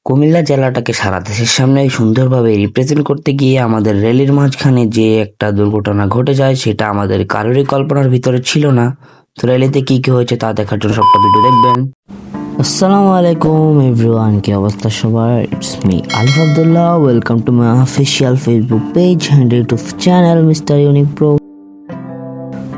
কুমিল্লা জেলাটাকে সারা দেশের সামনে সুন্দরভাবে রিপ্রেজেন্ট করতে গিয়ে আমাদের র্যালির মাঝখানে যে একটা দুর্ঘটনা ঘটে যায় সেটা আমাদের কারোরই কল্পনার ভিতরে ছিল না। তো র্যালিতে কি কি হয়েছে তা দেখার জন্য সবটা ভিডিও দেখবেন। আসসালামু আলাইকুম এভরিওয়ান, কি অবস্থা সবার? It's me Alif Abdullah. Welcome to my official Facebook page and YouTube channel mister unique pro.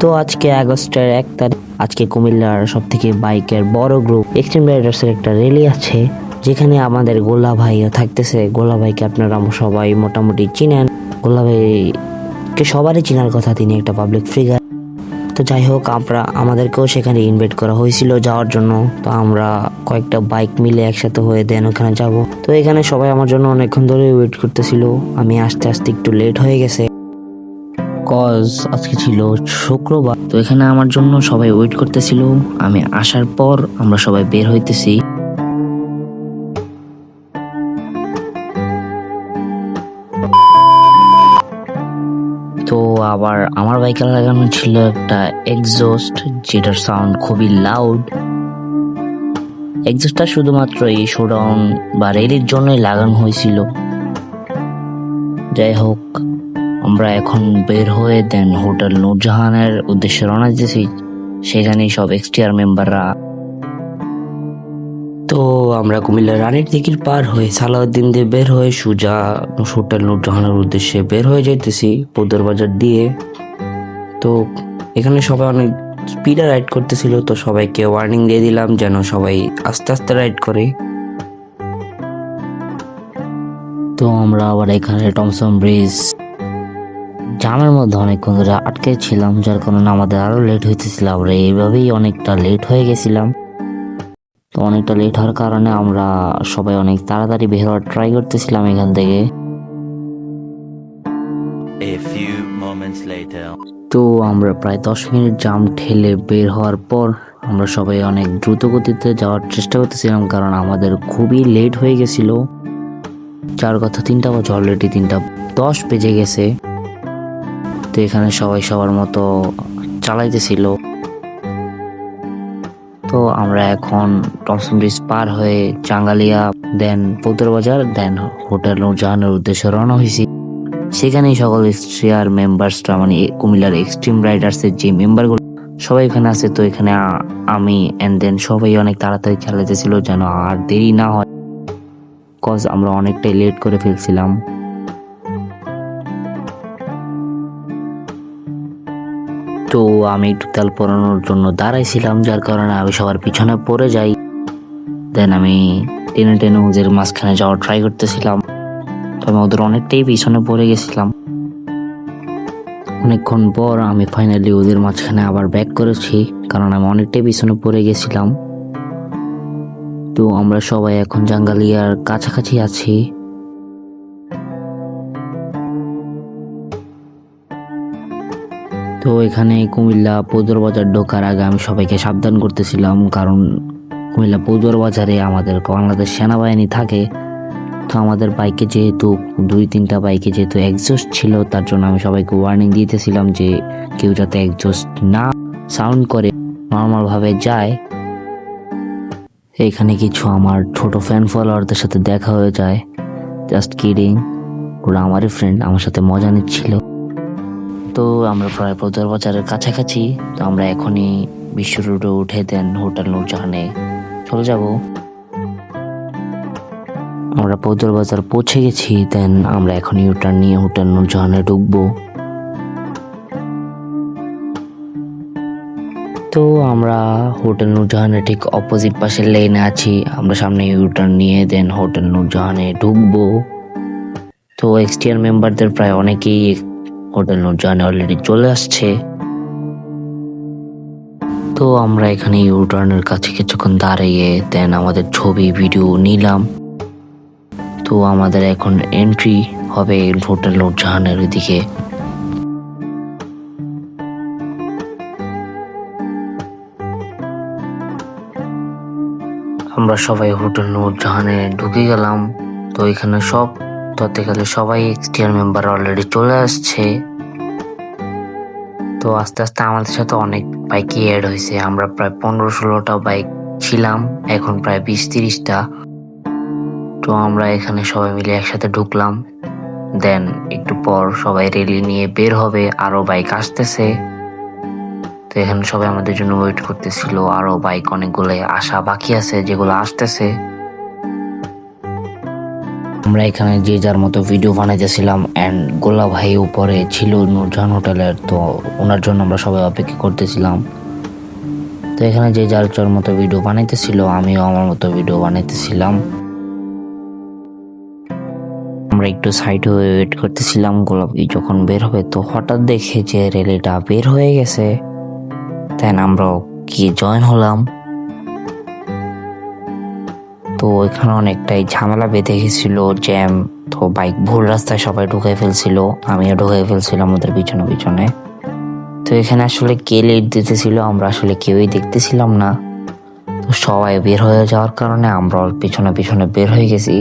তো আজকে আগস্টের 1 তারিখ, আজকে কুমিল্লার সব থেকে বাইকের বড় গ্রুপ এক্সট্রিম রাইডার্সের একটা র্যালি আছে, যেখানে আমাদের গোলা ভাইও থাকতেছে। গোলা ভাইকে আপনারা সবাই মোটামুটি চিনেন। গোলা ভাইকে সবারই চেনার কথা, তিনি একটা পাবলিক ফিগার। তো যাই হোক, আমাদেরকেও সেখানে ইনভাইট করা হয়েছিল যাওয়ার জন্য। তো আমরা কয়েকটা বাইক মিলে একসাথে হয়ে দেন ওখানে যাব। তো এখানে সবাই আমার জন্য অনেকক্ষণ ধরে ওয়েট করতেছিল। আমি আস্তে আস্তে একটু লেট হয়ে গেছে, কজ আজকে ছিল শুক্রবার। তো এখানে আমার জন্য সবাই ওয়েট করতেছিল। আমি আসার পর আমরা সবাই বের হইতেছি। তো আবার আমার বাইকে লাগানো ছিল একটা এক্সজস্ট, যেটার সাউন্ড খুবই লাউড। এক্সজস্টটা শুধুমাত্র এই শোডাউন বা রেলির জন্যই লাগানো হয়েছিল। যাই হোক, আমরা এখন বের হয়ে দেন হোটেল নূরজাহানের উদ্দেশ্যে রওনা দিতেছি। সেখানেই সব এক্সটিআর মেম্বাররা। তো আমরা কুমিল্লা রানীর দিঘির পার হয়ে সালাউদ্দিন দিয়ে বের হয়ে সুজা হোটেল নূরজাহানের উদ্দেশ্যে বের হয়ে যাইতেছি পদ্মার বাজার দিয়ে। তো এখানে সবাই অনেক স্পিডে রাইড করতেছিল, তো সবাইকে ওয়ার্নিং দিয়ে দিলাম যেন সবাই আস্তে আস্তে রাইড করে। তো আমরা আবার এখানে টমসন ব্রিজ জামের মধ্যে অনেকক্ষণ ধরে আটকে ছিলাম, যার কারণে আমাদের আরো লেট হইতেছিল। আমরা এইভাবেই অনেকটা লেট হয়ে গেছিলাম। তো অনেকটা লেট হওয়ার কারণে আমরা সবাই অনেক তাড়াতাড়ি বের হওয়ার ট্রাই করতেছিলাম এখান থেকে। তো আমরা প্রায় 10 মিনিট জাম ঠেলে বের হওয়ার পর আমরা সবাই অনেক দ্রুত গতিতে যাওয়ার চেষ্টা করতেছিলাম, কারণ আমাদের খুবই লেট হয়ে গেছিল। যার কথা 3টা বাজে, অলরেডি 3:10 বেজে গেছে। তো এখানে সবাই সবার মতো চালাইতেছিল। তো আমরা এখন টমসন ব্রিজ পার হয়ে চাঙ্গালিয়া, দেন পদ্মার বাজার, দেন হোটেল নূরজাহানের উদ্দেশ্যে রওনা হয়েছি। সেখানেই সকল এক্সট্রিয়ার মেম্বার্সরা, মানে কুমিল্লার এক্সট্রিম রাইডার্সের যে মেম্বারগুলো সবাই এখানে আছে। তো এখানে আমি এন্ড দেন সবাই অনেক তাড়াতাড়ি চালাইতেছিল যেন আর দেরি না হয়, কজ আমরা অনেকটাই লেট করে ফেলছিলাম। তো আমি একটু তেল পরানোর জন্য দাঁড়াইছিলাম, যার কারণে আমি সবার পিছনে পড়ে যাই। দেন আমি টেনে টেনে ওদের মাঝখানে যাওয়ার ট্রাই করতেছিলাম। তো আমি ওদের অনেকটাই পিছনে পড়ে গেছিলাম। অনেকক্ষণ পর আমি ফাইনালি ওদের মাঝখানে আবার ব্যাক করেছি, কারণ আমি অনেকটাই পিছনে পড়ে গেছিলাম। তো আমরা সবাই এখন জাঙ্গালিয়ার কাছাকাছি আছি। তো এখানে কুমিল্লা পৌদর বাজার ঢোকার আগে আমি সবাইকে সাবধান করতেছিলাম, কারণ কুমিল্লা পৌদর বাজারে আমাদের বাংলাদেশ সেনাবাহিনী থাকে। তো আমাদের বাইকে যেহেতু 2-3টা বাইকে যেহেতু এক্সজস্ট ছিল, তার জন্য আমি সবাইকে ওয়ার্নিং দিতেছিলাম যে কেউ যাতে এক্সজস্ট না সাউন্ড করে, নর্মাল ভাবে যায়। এখানে কিছু আমার ছোট ফ্যান ফলোয়ারদের সাথে দেখা হয়ে যায়। জাস্ট কিডিং, ওরা আমারই ফ্রেন্ড, আমার সাথে মজা নিচ্ছিল। তো আমরা প্রায় পদ্মার বাজারের কাছাকাছি। তো আমরা এখনই বিশ্ব রোডে উঠে দেন হোটেল নূরজাহানে চলে যাব। আমরা পদ্মার বাজার পৌঁছে গেছি, দেন আমরা এখন ইউটার্ন নিয়ে হোটেল নূরজাহানে ঢুকবো। তো আমরা হোটেল নূরজাহানের ঠিক অপোজিট পাশের লেনে আছি। আমরা সামনে ইউটার্ন নিয়ে দেন হোটেল নূরজাহানে ঢুকবো। তো এক্সটিআর মেম্বারদের প্রায় অনেকেই হোটেল নূরজাহানে অলরেডি চলে আসছে। তো আমরা এখানে ইউটার্নের কাছে কিছুক্ষণ দাঁড়িয়ে দেন আমাদের ছবি ভিডিও নিলাম। তো আমাদের এখন এন্ট্রি হবে হোটেল নূরজাহানের ওইদিকে। আমরা সবাই হোটেল নূরজাহানে ঢুকে গেলাম। তো এখানে সব ধরতে গেলে সবাই এক্সটিআর মেম্বার অলরেডি চলে আসছে। তো আস্তে আস্তে আমাদের সাথে অনেক বাইকই অ্যাড হয়েছে। আমরা প্রায় 15-16টা বাইক ছিলাম, এখন প্রায় 20-30টা। তো আমরা এখানে সবাই মিলে একসাথে ঢুকলাম। দেন একটু পর সবাই রেলি নিয়ে বের হবে, আরো বাইক আসতেছে। তো এখানে সবাই আমাদের জন্য ওয়েট করতেছিল, আরো বাইক অনেকগুলো আসা বাকি আছে যেগুলো আসতেছে। আমরা এখানে যে যার মতো ভিডিও বানাইতেছিলাম এন্ড গোলা ভাই উপরে ছিল নূরজাহান হোটেলের, তো ওনার জন্য আমরা সবাই অপেক্ষা করতেছিলাম। তো এখানে যে যার মতো ভিডিও বানাইতেছিল, আমিও আমার মতো ভিডিও বানাইতেছিলাম। আমরা একটু সাইড হয়ে ওয়েট করতেছিলাম গোলাপ যখন বের হবে। তো হঠাৎ দেখে যে রেলিটা বের হয়ে গেছে, দেন আমরাও কি জয়েন হলাম। তো এখানে অনেকটাই ঝামেলা বেঁধে গেছিল, জ্যাম। তো বাইক ভুল রাস্তায় সবাই ঢুকাই ফেলছিল, আমিও ঢুকাই ফেলছিলাম ওদের পিছনে পিছনে। তো এখানে আসলে কে লিড দিতেছিল আমরা আসলে কেউই দেখতেছিলাম না। তো সবাই বের হয়ে যাওয়ার কারণে আমরা পিছনে পিছনে বের হয়ে গেছি।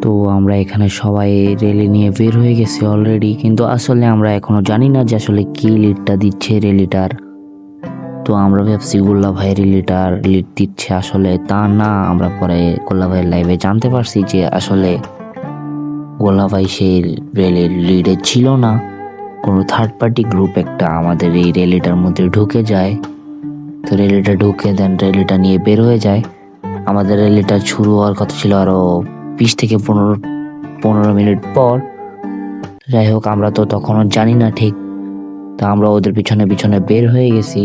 তো আমরা এখানে সবাই রেলি নিয়ে বের হয়ে গেছি অলরেডি, কিন্তু আসলে আমরা এখনো জানি না যে আসলে কি লিডটা দিচ্ছে রেলিটার। তো আমরা ভাবছি গোল্লা ভাই রেলিটার লিড দিচ্ছে, আসলে তা না। আমরা পরে গোল্লা ভাইয়ের লাইভে জানতে পারছি যে আসলে গোল্লা ভাই সেই রেলির লিডে ছিল না, কোনো থার্ড পার্টি গ্রুপ একটা আমাদের এই রেলিটার মধ্যে ঢুকে যায়। তো রেলিটা ঢুকে দেন রেলিটা নিয়ে বের হয়ে যায়। আমাদের রেলিটা শুরু হওয়ার কথা ছিল আরো 20 থেকে 15 মিনিট পর। যাই হোক, আমরা তো তখনও জানি না ঠিক। তো আমরা ওদের পিছনে পিছনে বের হয়ে গেছি।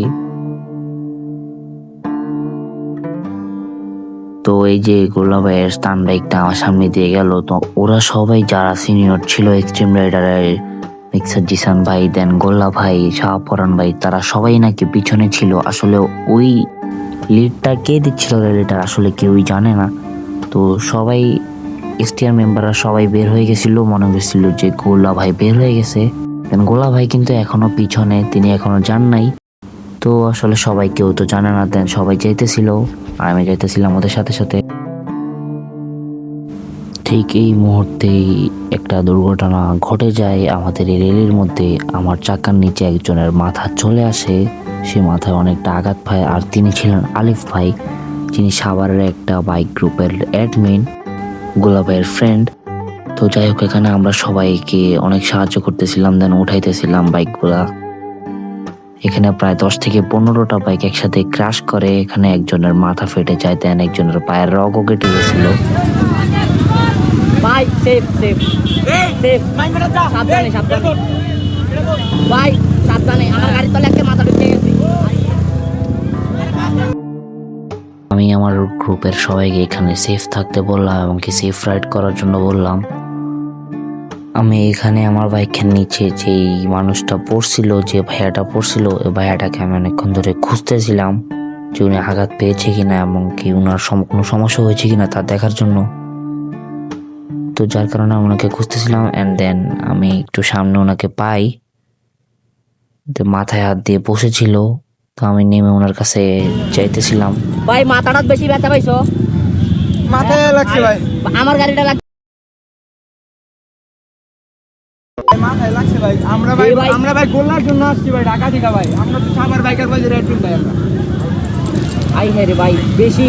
তো এই যে গোল্লা ভাইয়ের স্টান বাইকটা আমার সামনে দিয়ে গেল। তো ওরা সবাই যারা সিনিয়র ছিল এক্সট্রিম রাইডারের, মিক্সার জিসান ভাই, দেন গোল্লা ভাই, শাহপরান ভাই, তারা সবাই নাকি পিছনে ছিল। আসলে ওই লিডটা কে দিচ্ছিল রেলিটার আসলে কেউই জানে না। তো সবাই এসটিআর মেম্বাররা সবাই বের হয়ে গেছিল, মনে হয়েছিল যে গোল্লা ভাই বের হয়ে গেছে। দেন গোল্লা ভাই কিন্তু এখনো পিছনে, তিনি এখনো যান নাই। তো আসলে সবাই কেউ তো জানে না। দেন সবাই যাইতেছিল, আমি যাইতেছিলাম ওদের সাথে সাথে। ঠিক এই মুহূর্তেই একটা দুর্ঘটনা ঘটে যায় আমাদের এই রেলের মধ্যে। আমার চাকার নিচে একজনের মাথা চলে আসে, সে মাথায় অনেকটা আঘাত পায়। আর তিনি ছিলেন আলিফ ভাই, যিনি সাভারের একটা বাইক গ্রুপের অ্যাডমিন, গোলা ভাইয়ের ফ্রেন্ড। তো যাই হোক, এখানে আমরা সবাইকে অনেক সাহায্য করতেছিলাম, দেন উঠাইতেছিলাম বাইকগুলা। এখানে প্রায় 10 থেকে 15টা বাইক একসাথে ক্র্যাশ করে। এখানে একজনের মাথা ফেটে যায়, দেন একজনের পায়ের রগও কেটে গেছিল। ভাই সেফ সেফ সেফ সাবধানে সাবধানে ভাই সাবধানে, আমার গাড়ির তলে একটা মাথা ঢুকে গেছে। আমি আমার গ্রুপের সবাইকে এখানে সেফ থাকতে বললাম এবং কি সেফ রাইড করার জন্য বললাম। আমি এখানে আমার বাইকের নিচে যেই মানুষটা পড়ছিল, যে ভাইয়াটা পড়ছিল, ওই ভাইয়াটাকে আমি অনেকক্ষণ ধরে খুঁজতেছিলাম যে উনি আঘাত পেয়েছে কিনা এবং কি উনার কোনো সমস্যা হয়েছে কিনা তা দেখার জন্য। তো যার কারণে ওনাকে খুঁজতেছিলাম অ্যান্ড দেন আমি একটু সামনে ওনাকে পাই, মাথায় হাত দিয়ে বসেছিল। তো আমি নেমে ওনার কাছে চাইতেছিলাম। ভাই মাথাটা বেশি ব্যথা পাইছো? মাথায় লাগছে ভাই, আমার গাড়িটা লাগছে মাথায় লাগছে ভাই। আমরা ভাই গোল্লার জন্য আসছি ভাই, ঢাকা থেকে ভাই। আমরা তো সাভার বাইকার বাজে রেড ভাই। আমরা আই হ্যাঁ রে ভাই, বেশি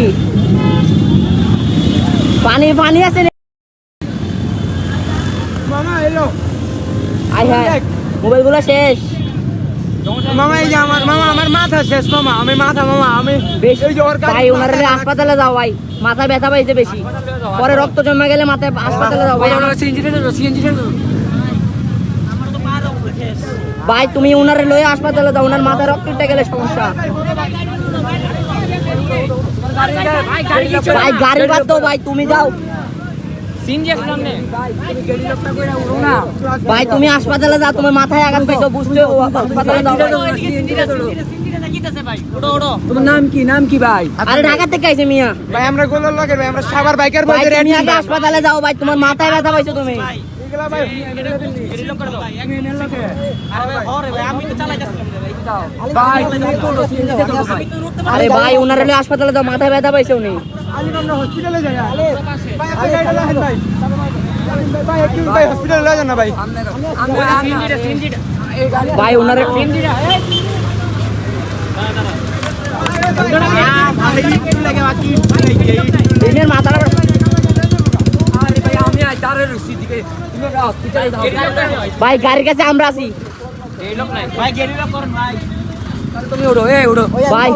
পানি পানি আছে রে। মামা এলো, আই হ্যাঁ, মোবাইল গুলো শেষ। মামা এই যে আমার মাথা শেষ মামা। আমি বেশি এই যে ওর গাড়ি ভাই ওনারে হাসপাতালে যাও ভাই, মাথায় ব্যথা পাইছে বেশি, পরে রক্ত জমে গেলে মাথায় হাসপাতালে যাও ভাই। ভাই তুমি ওনারে লয়ে হাসপাতালে যাও, ওনার মাথায় রক্ত উঠে গেলে সমস্যা। ভাই গাড়ি বাদ দাও ভাই, তুমি যাও ভাই, তুমি হাসপাতালে যাও, তোমার মাথায় আঘাত পাইছো বুঝতে, হাসপাতালে যাও। তোমার নাম কি ভাই? আরে ঢাকা থেকে আইছে মিয়া ভাই আমরা গোল্লার লাগে ভাই, আমরা সাভার বাইকার ভাই, বাজে রেড তুমি আগে হাসপাতালে যাও ভাই, তোমার মাথায় ব্যথা পাইছো তুমি। এগুলা ভাই আরে ভাই ওনারে লয়ে হাসপাতালে যাও, মাথায় ব্যথা পাইছে উনি। আমরা হসপিটালে যাই ভাই, একটু ভাই হসপিটালে লয়ে যান না ভাই। ভাই ওনারে দিনের মাথাটা ভাই গাড়ির কাছে আমরা আছি তুমি উঠো উঠো ভাই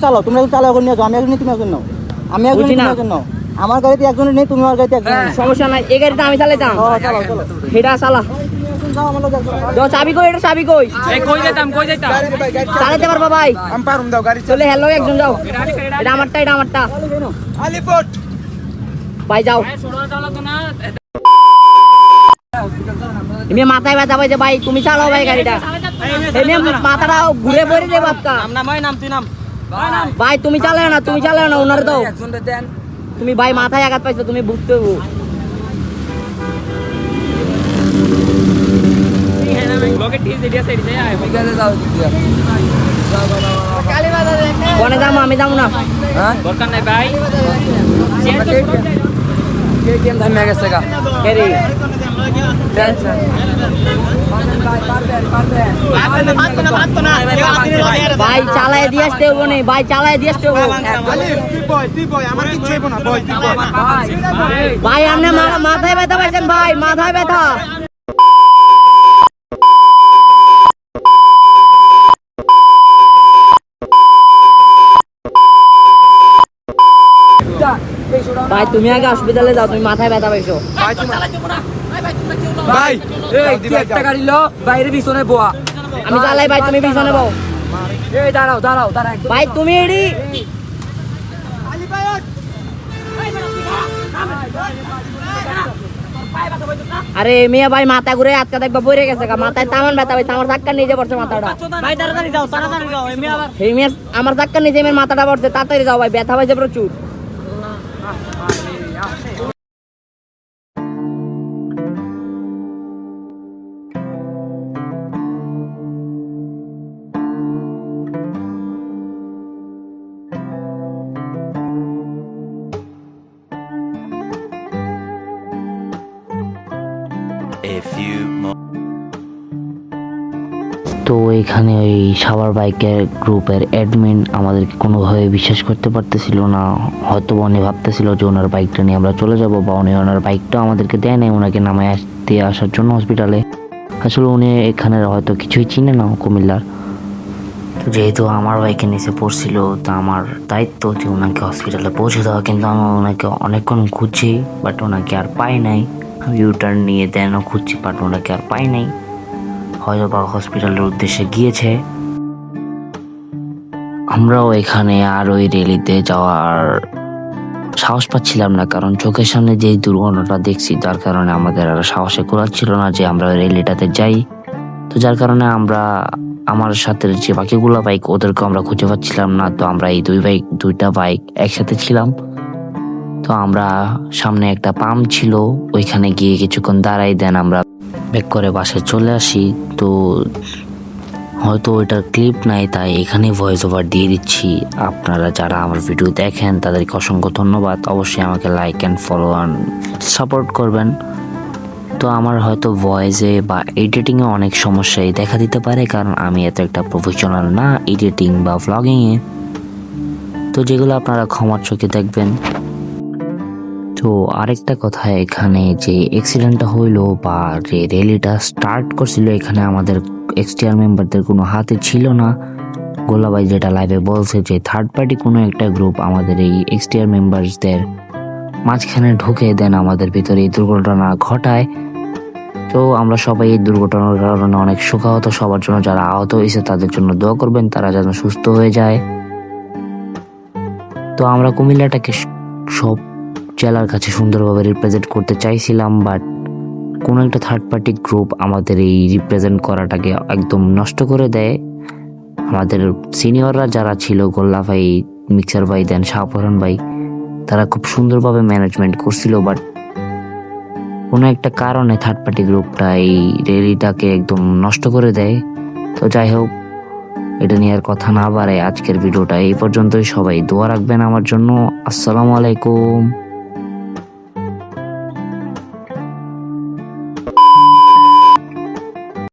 চালাও তুমি চালাও এখন নিয়ে যাও আমি একজন তুমি একজন নাও আমি একজন বুঝি তুমি না। একজন নাও আমার গাড়িতে একজনের নেই তুমি আমার গাড়িতে একজন নাও। সমস্যা নাই এই গাড়িটা আমি চালাইতাম চালাও চালাও সেটা চালা যাও আমার লোক একজন যাও চাবি কই এটা চাবি কই কই যেতাম চালাতে পারবা ভাই আমি পারুম দাও গাড়ি চলে হ্যালো একজন যাও এটা আমারটা আলিপুর ভাই যাও এমনি মাথায় ব্যথা পাইছে ভাই তুমি চালাও ভাই গাড়িটা এমনি মাথাটা ঘুরে পড়ে যাবে আপকা নাম তুই নাম ভাই তুমি চালাও না ওনারে দাও তুমি ভাই মাথায় আঘাত পাইছো তুমি বুঝতে হবো কোনে যাবো আমি যাবো না কে রে? ভাই চালায় দিয়ে আসতে হবো নি ভাই চালায় দিয়ে আসতে হবো ভাই আপনি মাথায় ব্যথা পাইছেন ভাই মাথায় ব্যথা ভাই তুমি আগে হসপিটালে যাও তুমি মাথায় ব্যথা পাইছো ভাই একটা গাড়ি লো বাইরে পিছনে বোয়া আমি চালাই ভাই তুমি পিছনে বও এই দাঁড়াও ভাই তুমি এডি আরে মিয়া ভাই মাথা ঘুরে আটকা দেখবা পড়ে গেছে মাথায় তামান ব্যথা পাইছে আমার ধাক্কা নিয়ে পড়ছে মাথাটা ভাই তাড়াতাড়ি যাও এমনি আবার এই মিয়া আমার ধাক্কা নিয়ে আমার মাথাটা পড়ছে তাড়াতাড়ি যাও ভাই ব্যথা পাইছে প্রচুর তো এখানে ওই সাভার বাইকের গ্রুপের অ্যাডমিন আমাদেরকে কোনোভাবে বিশ্বাস করতে পারতেছিল না, হয়তো উনি ভাবতেছিল যে ওনার বাইকটা নিয়ে আমরা চলে যাব, বা উনি ওনার বাইকটা আমাদেরকে দেয় নাই ওনাকে নামায় আসতে আসার জন্য হসপিটালে। আসলে উনি এখানে হয়তো কিছুই চিনে না কুমিল্লার। তো যেহেতু আমার বাইকে নিচে পড়ছিল, তা আমার দায়িত্ব যে ওনাকে হসপিটালে পৌঁছে দেওয়া, কিন্তু আমি ওনাকে অনেকক্ষণ খুঁজছি বাট ওনাকে আর পাই নাই। ইউটার্ন নিয়ে দেন খুঁজছি বাট ওনাকে আর পাই নাই, হয়তো বা হসপিটালের উদ্দেশ্যে গিয়েছে। আমরাও এখানে আর ওই র্যালিতে যাওয়ার সাহস পাচ্ছিলাম না, কারণ চোখের সামনে যেই দুর্ঘটনাটা দেখছি তার কারণে আমাদের আর সাহসে কুলাচ্ছিল না যে আমরা ওই র্যালিটাতে যাই। তো যার কারণে আমরা আমার সাথে যে বাকিগুলো বাইক ওদেরকে আমরা খুঁজে পাচ্ছিলাম না। তো আমরা এই দুইটা বাইক একসাথে ছিলাম। তো আমরা সামনে একটা পাম্প ছিল, ওইখানে গিয়ে কিছুক্ষণ দাঁড়াই, দেন আমরা ব্যাক করে বাসায় চলে আসি। তো হয়তো ওইটার ক্লিপ নাই, তাই এখানে ভয়েস ওভার দিয়ে দিচ্ছি। আপনারা যারা আমার ভিডিও দেখেন তাদেরকে অসংখ্য ধন্যবাদ। অবশ্যই আমাকে like and follow and support করবেন। তো আমার হয়তো ভয়েসে বা এডিটিংয়ে অনেক সমস্যাই দেখা দিতে পারে, কারণ আমি এত একটা প্রফেশনাল না এডিটিং বা ভ্লগিংয়ে। তো যেগুলো আপনারা ক্ষমার চোখে দেখবেন। তো আরেকটা কথা, এখানে যে অ্যাক্সিডেন্টটা হইলো বা যে র্যালিটা স্টার্ট করছিল, এখানে আমাদের এক্সটিআর মেম্বারদের কোনো হাতে ছিল না। গোলা ভাই যেটা লাইভে বলছে যে থার্ড পার্টি কোনো একটা গ্রুপ আমাদের এই এক্সটিআর মেম্বারসদের মাঝখানে ঢুকে দেন আমাদের ভিতরে এই দুর্ঘটনা ঘটায়। তো আমরা সবাই এই দুর্ঘটনার কারণে অনেক শোকাহত। সবার জন্য যারা আহত হয়েছে তাদের জন্য দোয়া করবেন, তারা যেন সুস্থ হয়ে যায়। তো আমরা কুমিল্লাটাকে সব জেলার কাছে সুন্দরভাবে রিপ্রেজেন্ট করতে চাইছিলাম, বাট কোনো একটা থার্ড পার্টি গ্রুপ আমাদের এই রিপ্রেজেন্ট করাটাকে একদম নষ্ট করে দেয়। আমাদের সিনিয়ররা যারা ছিল, গোল্লা ভাই, মিক্সার ভাই, দেন শাহপরান ভাই, তারা খুব সুন্দরভাবে ম্যানেজমেন্ট করছিল, বাট কোনো একটা কারণে থার্ড পার্টি গ্রুপটা এই র্যালিটাকে একদম নষ্ট করে দেয়। তো যাই হোক, এটা নিয়ে আর কথা না বাড়ায় আজকের ভিডিওটা এই পর্যন্তই। সবাই দোয়া রাখবেন আমার জন্য। আসসালামু আলাইকুম।